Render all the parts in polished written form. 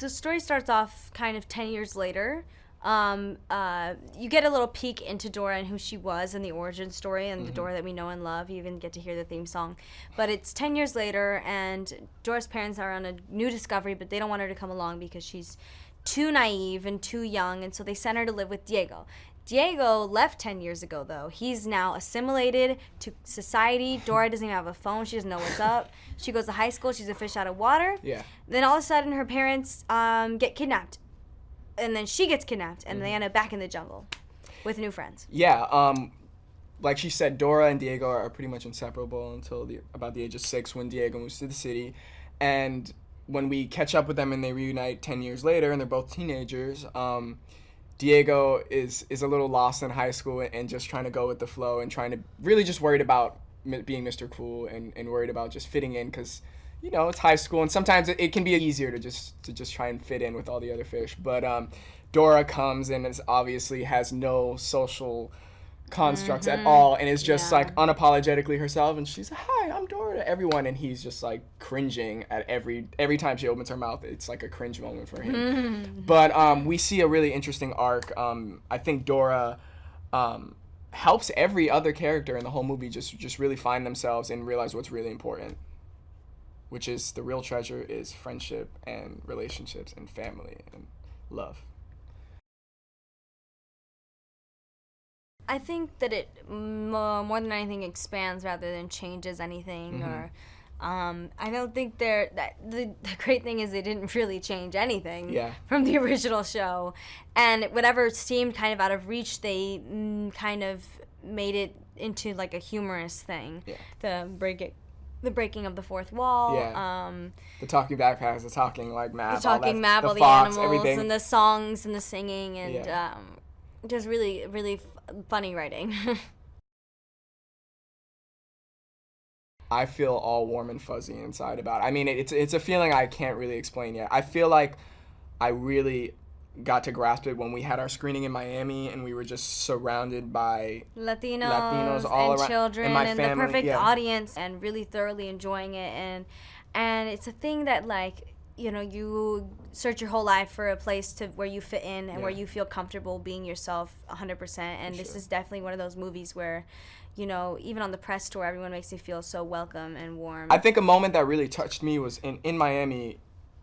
the story starts off kind of 10 years later. You get a little peek into Dora and who she was and the origin story and the Dora that we know and love. You even get to hear the theme song. But it's 10 years later, and Dora's parents are on a new discovery, but they don't want her to come along because she's too naive and too young, and so they sent her to live with Diego. Diego left 10 years ago, though. He's now assimilated to society. Dora doesn't even have a phone. She doesn't know what's up. She goes to high school. She's a fish out of water. Yeah. Then all of a sudden, her parents get kidnapped. And then she gets kidnapped, and they end up back in the jungle with new friends. Yeah, like she said, Dora and Diego are pretty much inseparable until about the age of 6 when Diego moves to the city. And when we catch up with them and they reunite 10 years later and they're both teenagers, Diego is a little lost in high school and just trying to go with the flow and trying to really just worried about being Mr. Cool and worried about just fitting in because, you know, it's high school and sometimes it can be easier to just try and fit in with all the other fish. But Dora comes and obviously has no social constructs at all and is just like unapologetically herself, and she's like, "Hi, I'm Dora" to everyone, and he's just like cringing at every time she opens her mouth. It's like a cringe moment for him. But we see a really interesting arc. I think Dora helps every other character in the whole movie just really find themselves and realize what's really important, which is the real treasure is friendship and relationships and family and love. I think that it more than anything expands rather than changes anything. Or I don't think the great thing is they didn't really change anything from the original show, and whatever seemed kind of out of reach, they kind of made it into like a humorous thing. The breaking of the fourth wall. The talking backpacks, the talking like map, the talking map, all the fox, animals, everything. and the songs and the singing, and just really, really funny writing. I feel all warm and fuzzy inside about it. I mean, it's a feeling I can't really explain yet. I feel like I really got to grasp it when we had our screening in Miami and we were just surrounded by Latinos all and around, children and, my and family, the perfect audience, and really thoroughly enjoying it. And it's a thing that, like, you know, you search your whole life for a place where you fit in and where you feel comfortable being yourself 100%. And this is definitely one of those movies where, you know, even on the press tour, everyone makes you feel so welcome and warm. I think a moment that really touched me was in Miami.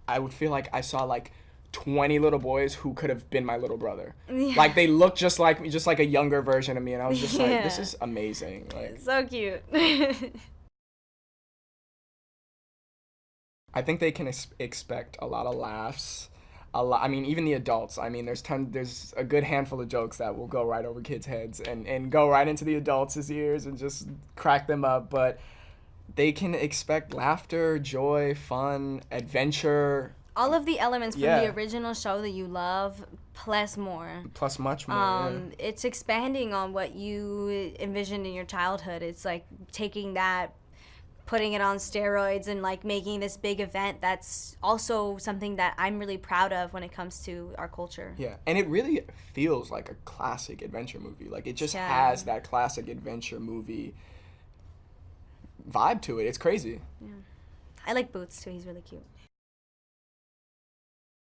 I would feel like I saw like 20 little boys who could have been my little brother. Like they looked just like me, just like a younger version of me, and I was just like, this is amazing. Like, so cute. I think they can expect a lot of laughs. I mean, even the adults. I mean, there's a good handful of jokes that will go right over kids' heads and go right into the adults' ears and just crack them up. But they can expect laughter, joy, fun, adventure. All of the elements from the original show that you love, plus more. Plus much more, It's expanding on what you envisioned in your childhood. It's like taking that, putting it on steroids, and like making this big event that's also something that I'm really proud of when it comes to our culture. Yeah, and it really feels like a classic adventure movie. Like it just has that classic adventure movie vibe to it. It's crazy. Yeah. I like Boots too. He's really cute.